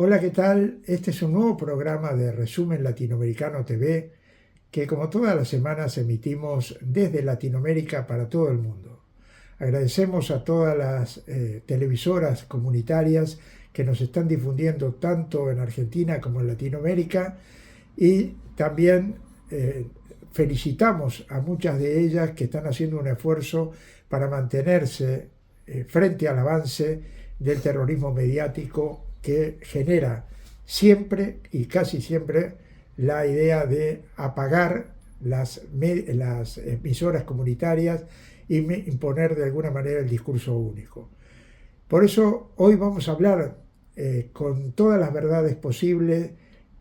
Hola, ¿qué tal? Este es un nuevo programa de Resumen Latinoamericano TV que como todas las semanas emitimos desde Latinoamérica para todo el mundo. Agradecemos a todas las televisoras comunitarias que nos están difundiendo tanto en Argentina como en Latinoamérica y también felicitamos a muchas de ellas que están haciendo un esfuerzo para mantenerse frente al avance del terrorismo mediático que genera siempre y casi siempre la idea de apagar las emisoras comunitarias y imponer de alguna manera el discurso único. Por eso hoy vamos a hablar con todas las verdades posibles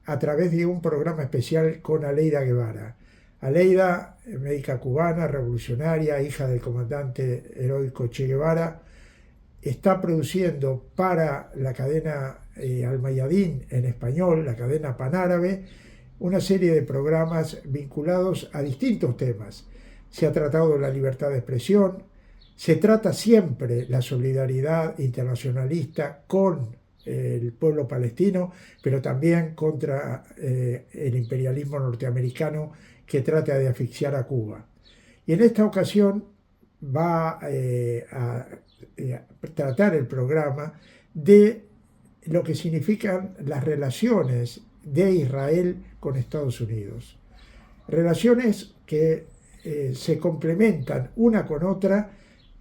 a través de un programa especial con Aleida Guevara. Aleida, médica cubana, revolucionaria, hija del comandante heroico Che Guevara, está produciendo para la cadena Al Mayadín en español, la cadena panárabe, una serie de programas vinculados a distintos temas. Se ha tratado la libertad de expresión, se trata siempre la solidaridad internacionalista con el pueblo palestino, pero también contra el imperialismo norteamericano que trata de asfixiar a Cuba. Y en esta ocasión va a tratar el programa de lo que significan las relaciones de Israel con Estados Unidos. Relaciones que se complementan una con otra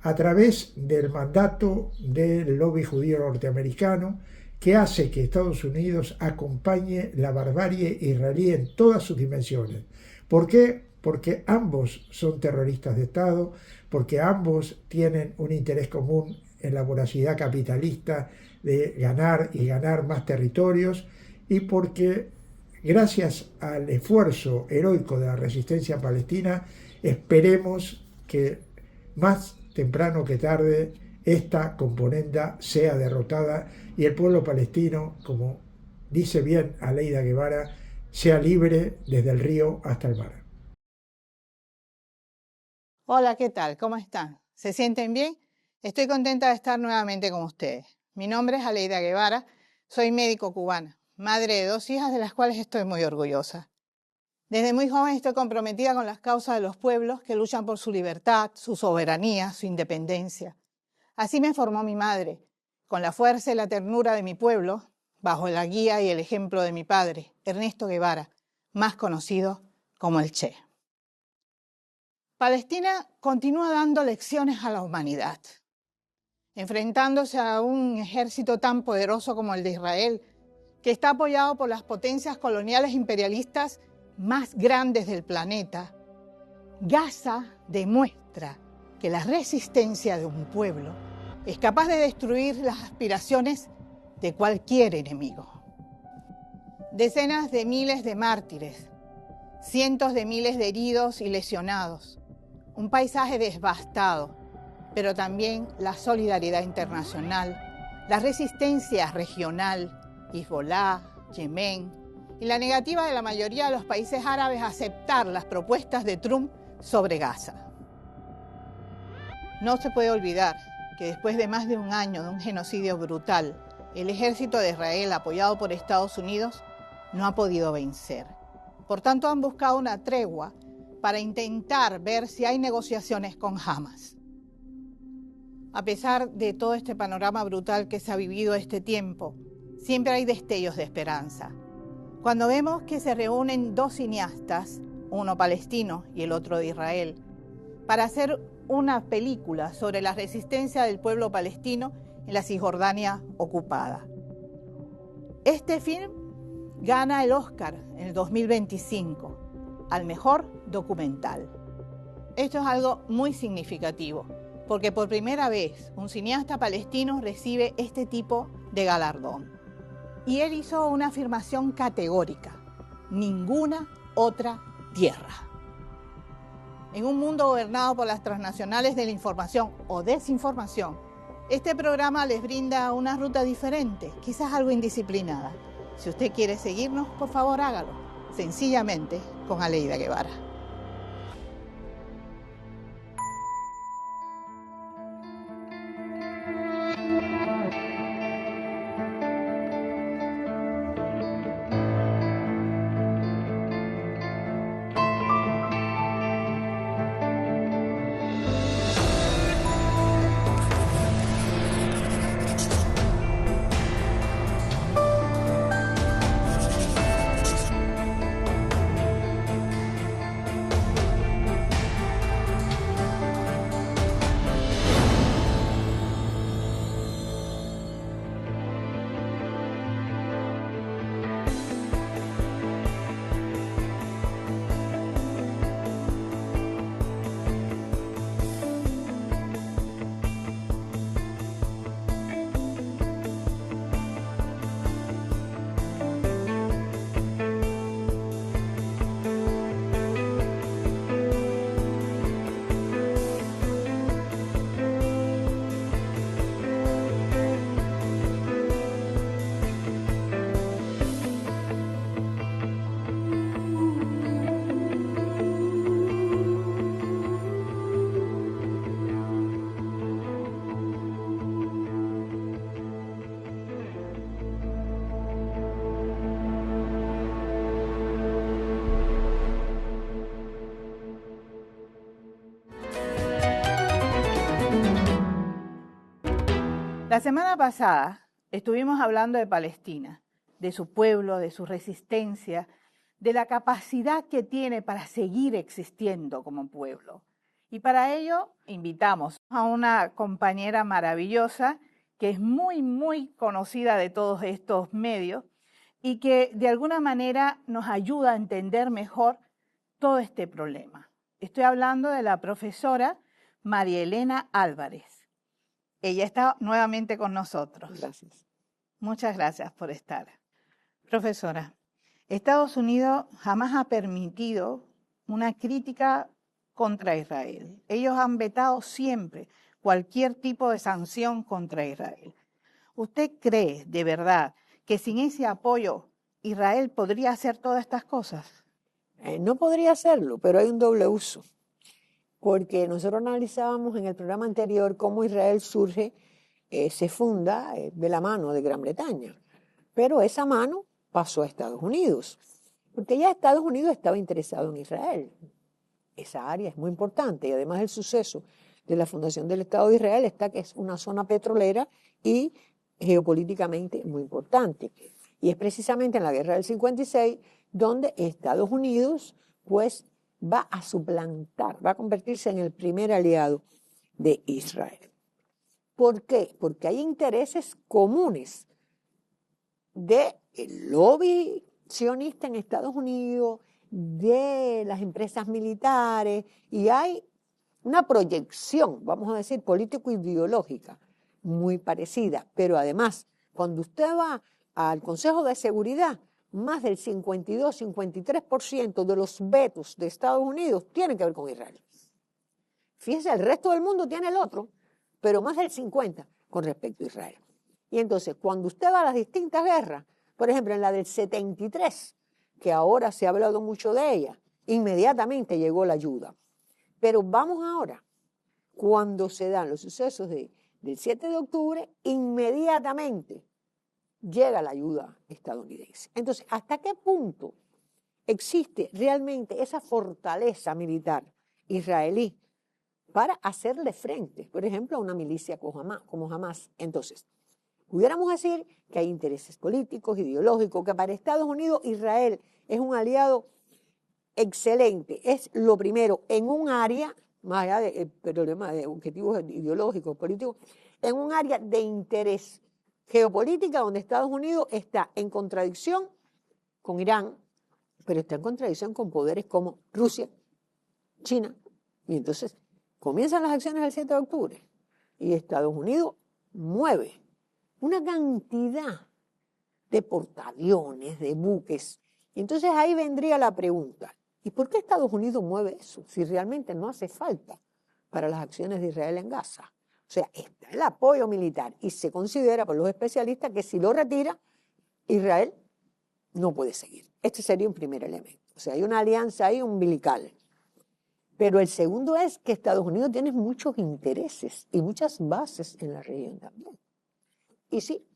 a través del mandato del lobby judío norteamericano que hace que Estados Unidos acompañe la barbarie israelí en todas sus dimensiones. ¿Por qué? Porque ambos son terroristas de Estado, porque ambos tienen un interés común en la voracidad capitalista de ganar y ganar más territorios y porque gracias al esfuerzo heroico de la resistencia palestina esperemos que más temprano que tarde esta componenda sea derrotada y el pueblo palestino, como dice bien Aleida Guevara, sea libre desde el río hasta el mar. Hola, ¿qué tal? ¿Cómo están? ¿Se sienten bien? Estoy contenta de estar nuevamente con ustedes. Mi nombre es Aleida Guevara, soy médico cubana, madre de 2 hijas de las cuales estoy muy orgullosa. Desde muy joven estoy comprometida con las causas de los pueblos que luchan por su libertad, su soberanía, su independencia. Así me formó mi madre, con la fuerza y la ternura de mi pueblo, bajo la guía y el ejemplo de mi padre, Ernesto Guevara, más conocido como el Che. Palestina continúa dando lecciones a la humanidad, enfrentándose a un ejército tan poderoso como el de Israel, que está apoyado por las potencias coloniales imperialistas más grandes del planeta. Gaza demuestra que la resistencia de un pueblo es capaz de destruir las aspiraciones de cualquier enemigo. Decenas de miles de mártires, cientos de miles de heridos y lesionados, un paisaje devastado, pero también la solidaridad internacional, la resistencia regional, Hezbolá, Yemen, y la negativa de la mayoría de los países árabes a aceptar las propuestas de Trump sobre Gaza. No se puede olvidar que después de más de un año de un genocidio brutal, el ejército de Israel, apoyado por Estados Unidos, no ha podido vencer. Por tanto, han buscado una tregua para intentar ver si hay negociaciones con Hamas. A pesar de todo este panorama brutal que se ha vivido este tiempo, siempre hay destellos de esperanza. Cuando vemos que se reúnen 2 cineastas, uno palestino y el otro de Israel, para hacer una película sobre la resistencia del pueblo palestino en la Cisjordania ocupada. Este film gana el Oscar en el 2025 al mejor documental. Esto es algo muy significativo, porque por primera vez un cineasta palestino recibe este tipo de galardón. Y él hizo una afirmación categórica: ninguna otra tierra. En un mundo gobernado por las transnacionales de la información o desinformación, este programa les brinda una ruta diferente, quizás algo indisciplinada. Si usted quiere seguirnos, por favor hágalo, sencillamente con Aleida Guevara. La semana pasada estuvimos hablando de Palestina, de su pueblo, de su resistencia, de la capacidad que tiene para seguir existiendo como pueblo. Y para ello invitamos a una compañera maravillosa que es muy conocida de todos estos medios y que de alguna manera nos ayuda a entender mejor todo este problema. Estoy hablando de la profesora María Elena Álvarez. Ella está nuevamente con nosotros. Gracias. Muchas gracias por estar. Profesora, Estados Unidos jamás ha permitido una crítica contra Israel. Ellos han vetado siempre cualquier tipo de sanción contra Israel. ¿Usted cree de verdad que sin ese apoyo Israel podría hacer todas estas cosas? No podría hacerlo, pero hay un doble uso. Porque nosotros analizábamos en el programa anterior cómo Israel surge, se funda de la mano de Gran Bretaña. Pero esa mano pasó a Estados Unidos, porque ya Estados Unidos estaba interesado en Israel. Esa área es muy importante y además el suceso de la fundación del Estado de Israel está que es una zona petrolera y geopolíticamente muy importante. Y es precisamente en la Guerra del 56 donde Estados Unidos pues va a suplantar, va a convertirse en el primer aliado de Israel. ¿Por qué? Porque hay intereses comunes del lobby sionista en Estados Unidos, de las empresas militares, y hay una proyección, vamos a decir, político-ideológica muy parecida. Pero además, cuando usted va al Consejo de Seguridad, más del 52-53% de los vetos de Estados Unidos tienen que ver con Israel. Fíjese, el resto del mundo tiene el otro, pero más del 50% con respecto a Israel. Y entonces, cuando usted va a las distintas guerras, por ejemplo, en la del 73, que ahora se ha hablado mucho de ella, inmediatamente llegó la ayuda. Pero vamos ahora, cuando se dan los sucesos del 7 de octubre, inmediatamente llega la ayuda estadounidense. Entonces, ¿hasta qué punto existe realmente esa fortaleza militar israelí para hacerle frente, por ejemplo, a una milicia como Hamás? Entonces, pudiéramos decir que hay intereses políticos, ideológicos, que para Estados Unidos Israel es un aliado excelente. Es lo primero en un área, más allá del problema de objetivos ideológicos, políticos, en un área de interés geopolítica donde Estados Unidos está en contradicción con Irán, pero está en contradicción con poderes como Rusia, China. Y entonces comienzan las acciones del 7 de octubre y Estados Unidos mueve una cantidad de portaaviones, de buques. Y entonces ahí vendría la pregunta, ¿y por qué Estados Unidos mueve eso si realmente no hace falta para las acciones de Israel en Gaza? O sea, está el apoyo militar y se considera por los especialistas que si lo retira, Israel no puede seguir. Este sería un primer elemento. O sea, hay una alianza ahí umbilical. Pero el segundo es que Estados Unidos tiene muchos intereses y muchas bases en la región también. Y sí,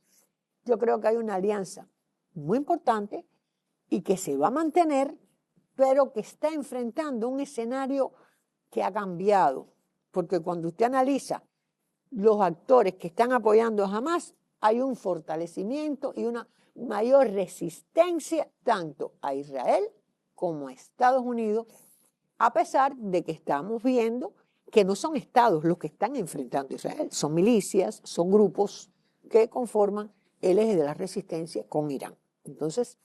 yo creo que hay una alianza muy importante y que se va a mantener, pero que está enfrentando un escenario que ha cambiado. Porque cuando usted analiza los actores que están apoyando a Hamás, hay un fortalecimiento y una mayor resistencia tanto a Israel como a Estados Unidos, a pesar de que estamos viendo que no son estados los que están enfrentando a Israel, son milicias, son grupos que conforman el eje de la resistencia con Irán. Entonces,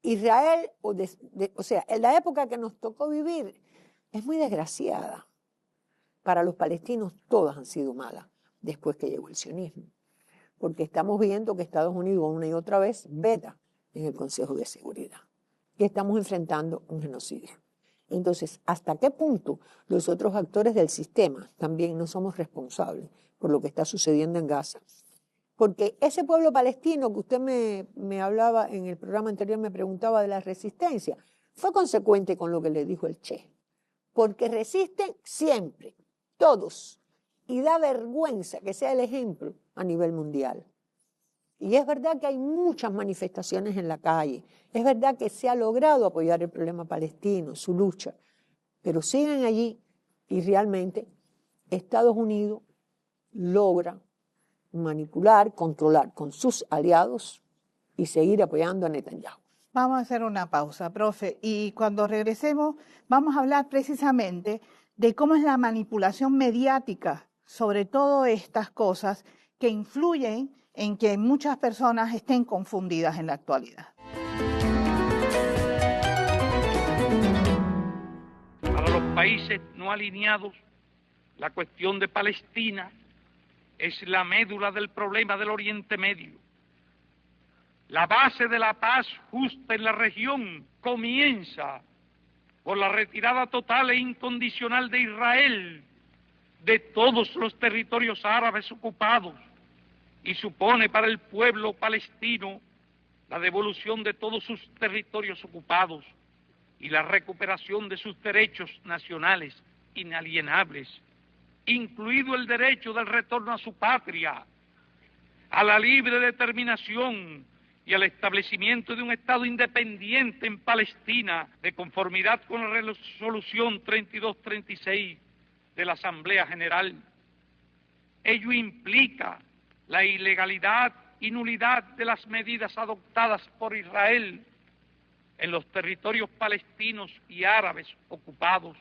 Israel, o sea, en la época que nos tocó vivir, es muy desgraciada. Para los palestinos todas han sido malas después que llegó el sionismo, porque estamos viendo que Estados Unidos una y otra vez veta en el Consejo de Seguridad, que estamos enfrentando un genocidio. Entonces, ¿hasta qué punto los otros actores del sistema también no somos responsables por lo que está sucediendo en Gaza? Porque ese pueblo palestino que usted me hablaba en el programa anterior, me preguntaba de la resistencia, fue consecuente con lo que le dijo el Che, porque resisten siempre, todos, y da vergüenza que sea el ejemplo a nivel mundial. Y es verdad que hay muchas manifestaciones en la calle, es verdad que se ha logrado apoyar el problema palestino, su lucha, pero siguen allí y realmente Estados Unidos logra manipular, controlar con sus aliados y seguir apoyando a Netanyahu. Vamos a hacer una pausa, profe, y cuando regresemos vamos a hablar precisamente de cómo es la manipulación mediática sobre todas estas cosas que influyen en que muchas personas estén confundidas en la actualidad. Para los países no alineados, la cuestión de Palestina es la médula del problema del Oriente Medio. La base de la paz justa en la región comienza por la retirada total e incondicional de Israel de todos los territorios árabes ocupados y supone para el pueblo palestino la devolución de todos sus territorios ocupados y la recuperación de sus derechos nacionales inalienables, incluido el derecho del retorno a su patria, a la libre determinación y al establecimiento de un Estado independiente en Palestina, de conformidad con la resolución 3236 de la Asamblea General. Ello implica la ilegalidad y nulidad de las medidas adoptadas por Israel en los territorios palestinos y árabes ocupados,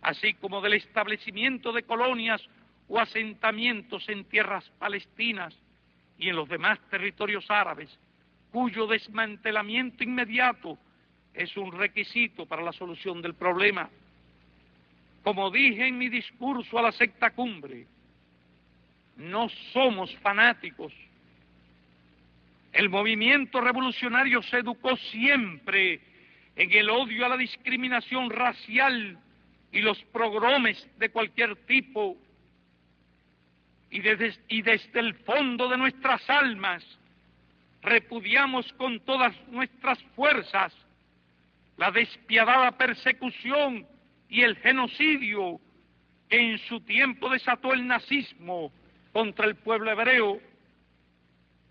así como del establecimiento de colonias o asentamientos en tierras palestinas y en los demás territorios árabes, cuyo desmantelamiento inmediato es un requisito para la solución del problema. Como dije en mi discurso a la sexta cumbre, no somos fanáticos. El movimiento revolucionario se educó siempre en el odio a la discriminación racial y los pogromes de cualquier tipo. Y desde el fondo de nuestras almas repudiamos con todas nuestras fuerzas la despiadada persecución y el genocidio que en su tiempo desató el nazismo contra el pueblo hebreo.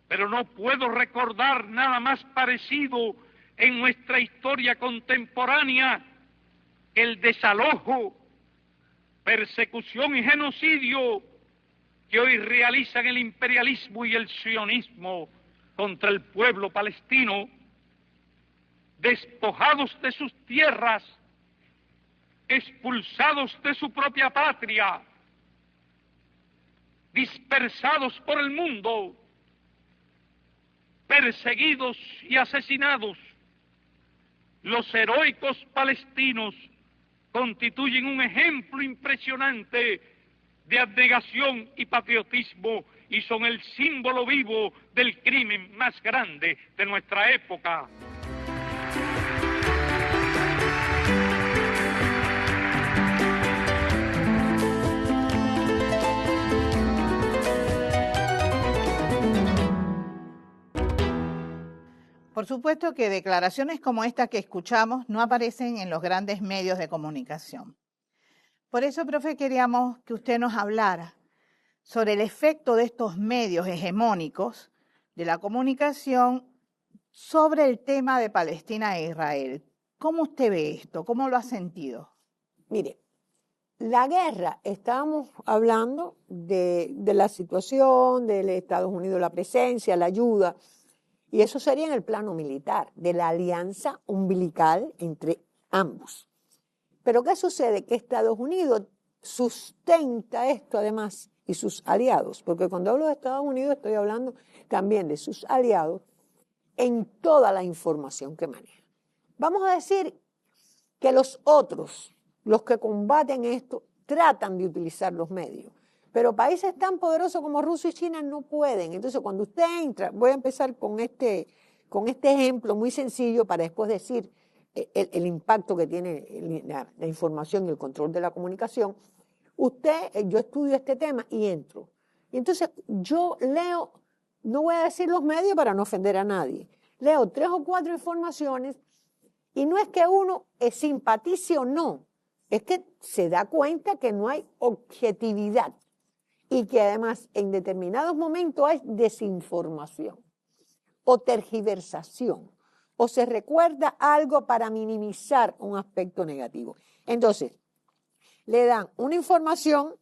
Pero no puedo recordar nada más parecido en nuestra historia contemporánea que el desalojo, persecución y genocidio que hoy realizan el imperialismo y el sionismo contra el pueblo palestino, despojados de sus tierras, expulsados de su propia patria, dispersados por el mundo, perseguidos y asesinados. Los heroicos palestinos constituyen un ejemplo impresionante de abnegación y patriotismo y son el símbolo vivo del crimen más grande de nuestra época. Por supuesto que declaraciones como esta que escuchamos no aparecen en los grandes medios de comunicación. Por eso, profe, queríamos que usted nos hablara sobre el efecto de estos medios hegemónicos de la comunicación sobre el tema de Palestina e Israel. ¿Cómo usted ve esto? ¿Cómo lo ha sentido? Mire, la guerra, estábamos hablando de la situación de Estados Unidos, la presencia, la ayuda, y eso sería en el plano militar, de la alianza umbilical entre ambos. Pero ¿qué sucede? Que Estados Unidos sustenta esto además y sus aliados, porque cuando hablo de Estados Unidos estoy hablando también de sus aliados en toda la información que maneja. Vamos a decir que los otros, los que combaten esto, tratan de utilizar los medios, pero países tan poderosos como Rusia y China no pueden. Entonces cuando usted entra, voy a empezar con este ejemplo muy sencillo para después decir el impacto que tiene la información y el control de la comunicación. Yo estudio este tema y entro. Y entonces yo leo, no voy a decir los medios para no ofender a nadie, leo 3 o 4 informaciones y no es que uno simpatice o no, es que se da cuenta que no hay objetividad y que además en determinados momentos hay desinformación o tergiversación, o se recuerda algo para minimizar un aspecto negativo. Entonces, le dan una información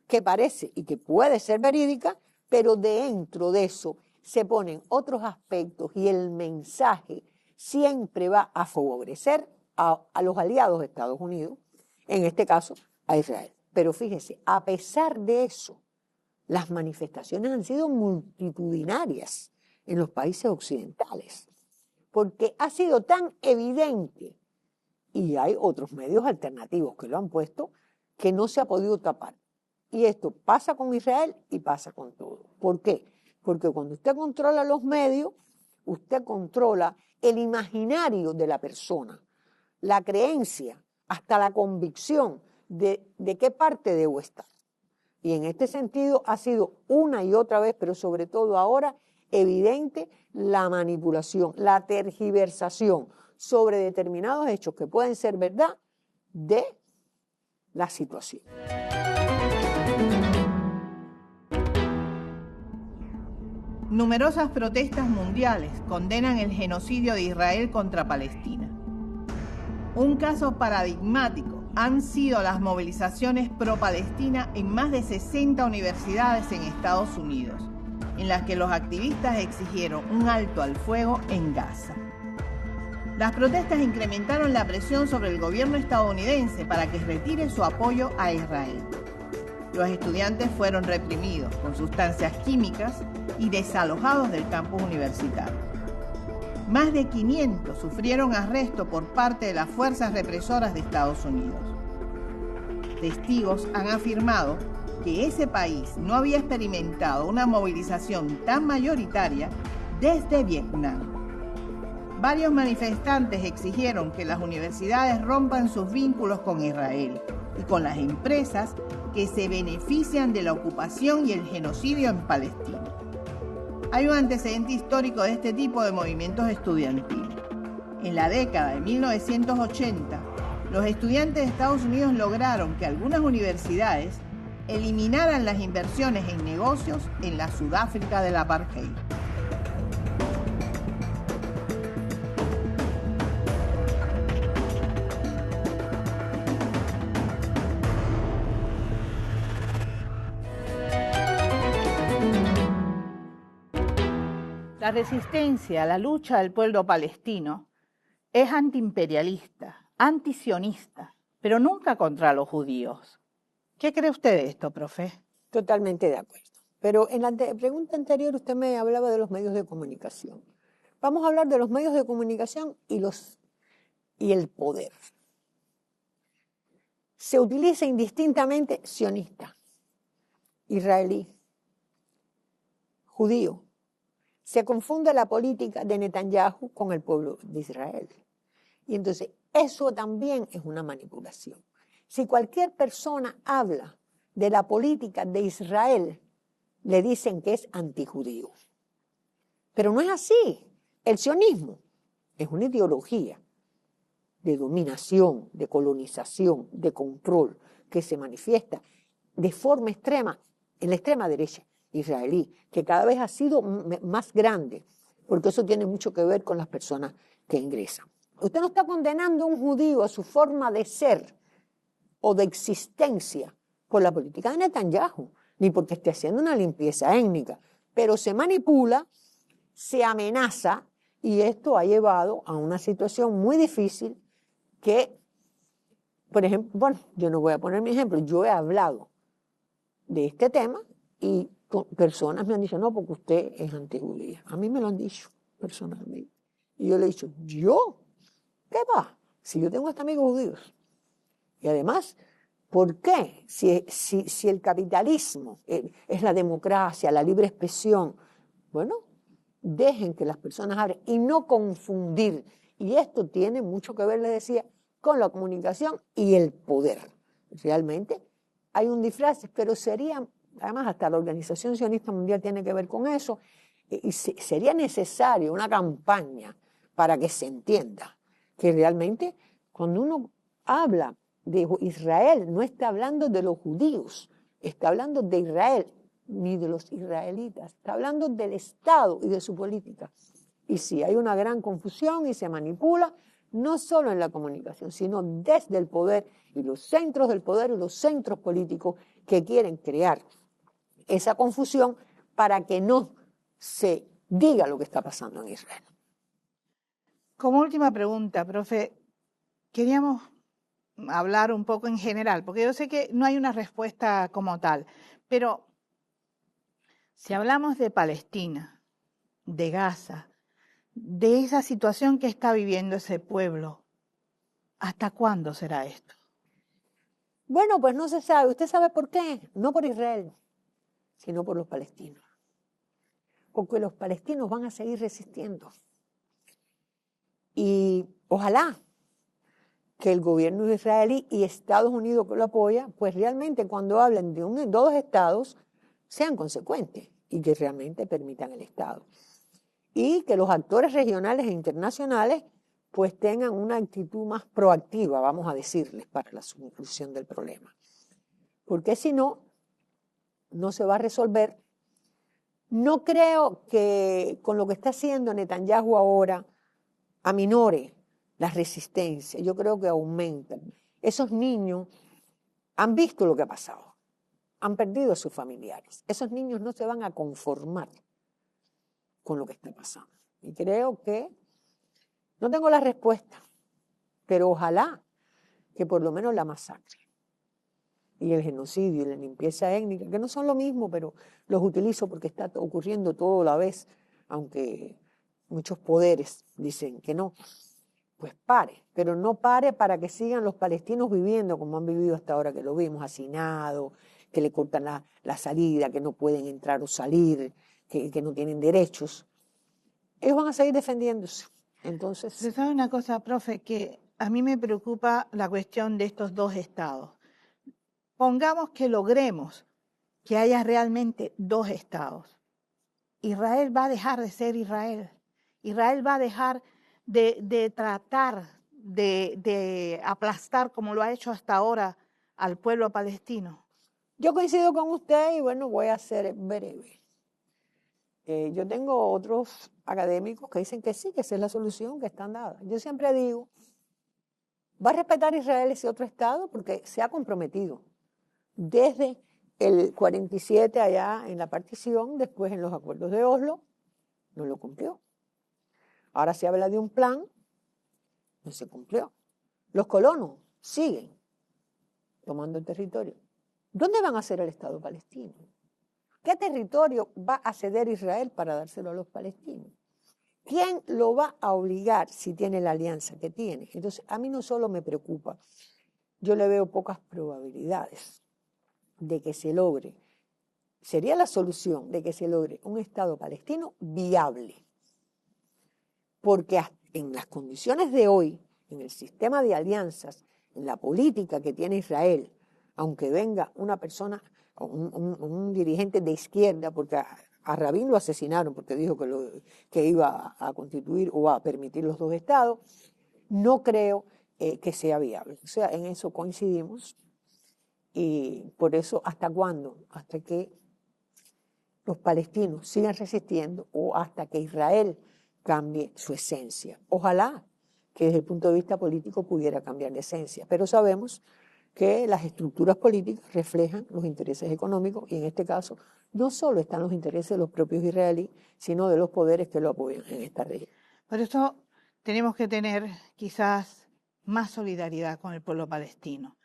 que parece y que puede ser verídica, pero dentro de eso se ponen otros aspectos y el mensaje siempre va a favorecer a los aliados de Estados Unidos, en este caso a Israel. Pero fíjese, a pesar de eso, las manifestaciones han sido multitudinarias en los países occidentales, porque ha sido tan evidente, y hay otros medios alternativos que lo han puesto, que no se ha podido tapar. Y esto pasa con Israel y pasa con todo. ¿Por qué? Porque cuando usted controla los medios, usted controla el imaginario de la persona, la creencia, hasta la convicción de qué parte debo estar. Y en este sentido ha sido una y otra vez, pero sobre todo ahora, evidente la manipulación, la tergiversación sobre determinados hechos que pueden ser verdad de la situación. Numerosas protestas mundiales condenan el genocidio de Israel contra Palestina. Un caso paradigmático han sido las movilizaciones pro-Palestina en más de 60 universidades en Estados Unidos, en las que los activistas exigieron un alto al fuego en Gaza. Las protestas incrementaron la presión sobre el gobierno estadounidense para que retire su apoyo a Israel. Los estudiantes fueron reprimidos con sustancias químicas y desalojados del campus universitario. Más de 500 sufrieron arresto por parte de las fuerzas represoras de Estados Unidos. Testigos han afirmado que ese país no había experimentado una movilización tan mayoritaria desde Vietnam. Varios manifestantes exigieron que las universidades rompan sus vínculos con Israel y con las empresas que se benefician de la ocupación y el genocidio en Palestina. Hay un antecedente histórico de este tipo de movimientos estudiantiles. En la década de 1980, los estudiantes de Estados Unidos lograron que algunas universidades eliminaran las inversiones en negocios en la Sudáfrica del apartheid. La resistencia a la lucha del pueblo palestino es antiimperialista, antisionista, pero nunca contra los judíos. ¿Qué cree usted de esto, profe? Totalmente de acuerdo. Pero en la pregunta anterior usted me hablaba de los medios de comunicación. Vamos a hablar de los medios de comunicación y el poder. Se utiliza indistintamente sionista, israelí, judío. Se confunde la política de Netanyahu con el pueblo de Israel. Y entonces eso también es una manipulación. Si cualquier persona habla de la política de Israel, le dicen que es antijudío. Pero no es así. El sionismo es una ideología de dominación, de colonización, de control, que se manifiesta de forma extrema en la extrema derecha israelí, que cada vez ha sido más grande, porque eso tiene mucho que ver con las personas que ingresan. Usted no está condenando a un judío a su forma de ser o de existencia por la política de Netanyahu, ni porque esté haciendo una limpieza étnica, pero se manipula, se amenaza, y esto ha llevado a una situación muy difícil que, por ejemplo, bueno, yo no voy a poner mi ejemplo, yo he hablado de este tema y personas me han dicho, no, porque usted es antijudía. A mí me lo han dicho personalmente. Y yo le he dicho, ¿yo? ¿Qué va? Si yo tengo hasta amigos judíos. Y además, ¿por qué? Si el capitalismo es la democracia, la libre expresión, bueno, dejen que las personas hablen y no confundir. Y esto tiene mucho que ver, les decía, con la comunicación y el poder. Realmente hay un disfraz, pero sería... Además, hasta la Organización Sionista Mundial tiene que ver con eso. Y sería necesario una campaña para que se entienda que realmente cuando uno habla de Israel, no está hablando de los judíos, está hablando de Israel, ni de los israelitas, está hablando del Estado y de su política. Y sí, hay una gran confusión y se manipula, no solo en la comunicación, sino desde el poder y los centros del poder y los centros políticos que quieren crear esa confusión para que no se diga lo que está pasando en Israel. Como última pregunta, profe, queríamos hablar un poco en general, porque yo sé que no hay una respuesta como tal, pero si hablamos de Palestina, de Gaza, de esa situación que está viviendo ese pueblo, ¿hasta cuándo será esto? Bueno, pues no se sabe. ¿Usted sabe por qué? No por Israel, sino por los palestinos. Porque los palestinos van a seguir resistiendo. Y ojalá que el gobierno israelí y Estados Unidos que lo apoya, pues realmente cuando hablen de dos estados, sean consecuentes y que realmente permitan el Estado. Y que los actores regionales e internacionales pues tengan una actitud más proactiva, vamos a decirles, para la solución del problema. Porque si no, no se va a resolver. No creo que con lo que está haciendo Netanyahu ahora aminore la resistencia. Yo creo que aumentan. Esos niños han visto lo que ha pasado. Han perdido a sus familiares. Esos niños no se van a conformar con lo que está pasando. Y creo que no tengo la respuesta, pero ojalá que por lo menos la masacre y el genocidio y la limpieza étnica, que no son lo mismo, pero los utilizo porque está ocurriendo todo a la vez, aunque muchos poderes dicen que no, pues pare, pero no pare para que sigan los palestinos viviendo como han vivido hasta ahora, que lo vimos hacinados, que le cortan la salida, que no pueden entrar o salir, que no tienen derechos. Ellos van a seguir defendiéndose. Entonces, ¿Se sabe una cosa, profe? Que a mí me preocupa la cuestión de estos dos estados. Pongamos que logremos que haya realmente dos estados. Israel va a dejar de ser Israel. Israel va a dejar de tratar de aplastar, como lo ha hecho hasta ahora, al pueblo palestino. yo coincido con usted y bueno, voy a ser breve. Yo tengo otros académicos que dicen que sí, que esa es la solución que están dadas. Yo siempre digo, va a respetar Israel ese otro estado porque se ha comprometido desde el 47 allá en la partición, después en los acuerdos de Oslo, no lo cumplió. Ahora se habla de un plan, no se cumplió. Los colonos siguen tomando el territorio. ¿Dónde van a hacer el Estado palestino? ¿Qué territorio va a ceder Israel para dárselo a los palestinos? ¿Quién lo va a obligar si tiene la alianza que tiene? Entonces, a mí no solo me preocupa, yo le veo pocas probabilidades de que se logre, sería la solución de que se logre un Estado palestino viable. Porque en las condiciones de hoy, en el sistema de alianzas, en la política que tiene Israel, aunque venga una persona, un dirigente de izquierda, porque a Rabin lo asesinaron porque dijo que iba a constituir o a permitir los dos estados, no creo que sea viable. O sea, en eso coincidimos. Y por eso, ¿hasta cuándo? Hasta que los palestinos sigan resistiendo o hasta que Israel cambie su esencia. Ojalá que desde el punto de vista político pudiera cambiar de esencia, pero sabemos que las estructuras políticas reflejan los intereses económicos y en este caso no solo están los intereses de los propios israelíes, sino de los poderes que lo apoyan en esta región. Por eso tenemos que tener quizás más solidaridad con el pueblo palestino.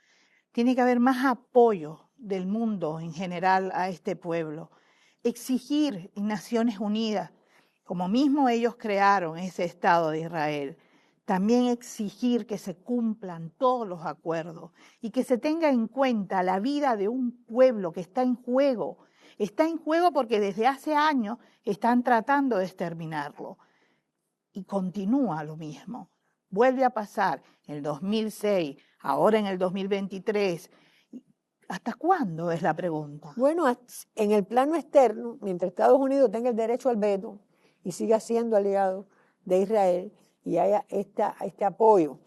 Tiene que haber más apoyo del mundo en general a este pueblo. Exigir en Naciones Unidas, como mismo ellos crearon ese Estado de Israel, también exigir que se cumplan todos los acuerdos y que se tenga en cuenta la vida de un pueblo que está en juego. Está en juego porque desde hace años están tratando de exterminarlo. Y continúa lo mismo. Vuelve a pasar en el 2006, ahora en el 2023. ¿Hasta cuándo es la pregunta? Bueno, en el plano externo, mientras Estados Unidos tenga el derecho al veto y siga siendo aliado de Israel y haya este apoyo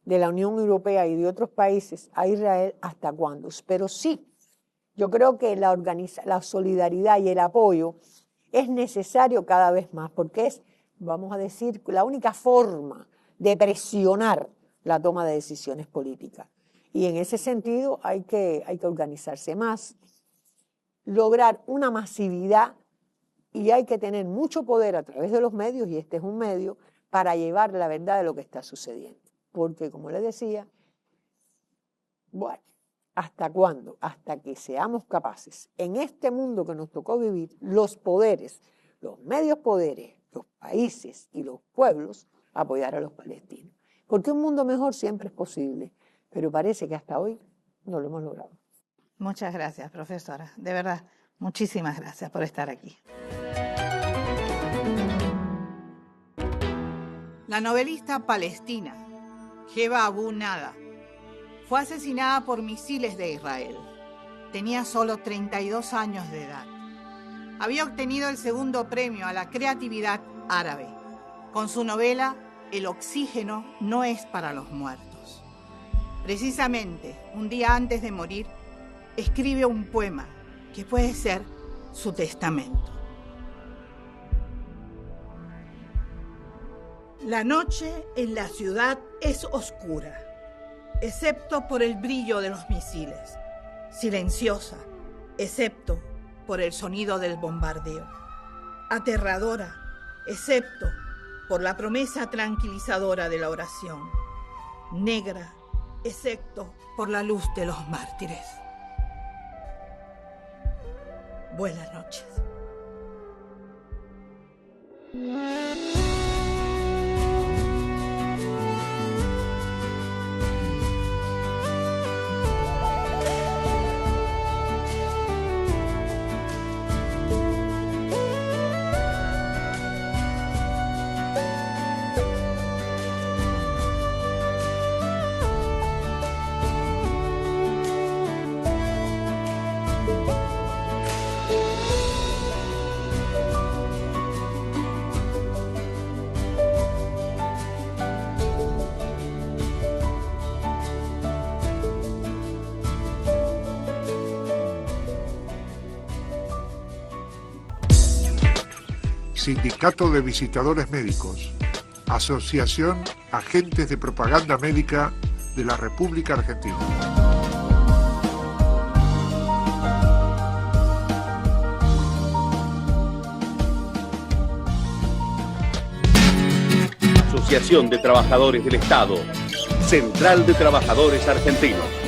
de la Unión Europea y de otros países a Israel, ¿hasta cuándo? Pero sí, yo creo que la solidaridad y el apoyo es necesario cada vez más porque es, vamos a decir, la única forma de presionar la toma de decisiones políticas. Y en ese sentido hay que organizarse más, lograr una masividad Y hay que tener mucho poder a través de los medios, y este es un medio, para llevar la verdad de lo que está sucediendo. Porque, como les decía, bueno, ¿hasta cuándo? Hasta que seamos capaces, en este mundo que nos tocó vivir, los poderes, los medios poderes, los países y los pueblos, apoyar a los palestinos. Porque un mundo mejor siempre es posible, pero parece que hasta hoy no lo hemos logrado. Muchas gracias, profesora. De verdad, muchísimas gracias por estar aquí. La novelista palestina Heba Abu Nada fue asesinada por misiles de Israel. Tenía solo 32 años de edad. Había obtenido el segundo premio a la creatividad árabe con su novela El oxígeno no es para los muertos. Precisamente, un día antes de morir, escribe un poema que puede ser su testamento. La noche en la ciudad es oscura, excepto por el brillo de los misiles, silenciosa, excepto por el sonido del bombardeo, aterradora, excepto por la promesa tranquilizadora de la oración, negra, excepto por la luz de los mártires. Buenas noches. Sindicato de Visitadores Médicos, Asociación Agentes de Propaganda Médica de la República Argentina. Asociación de Trabajadores del Estado, Central de Trabajadores Argentinos.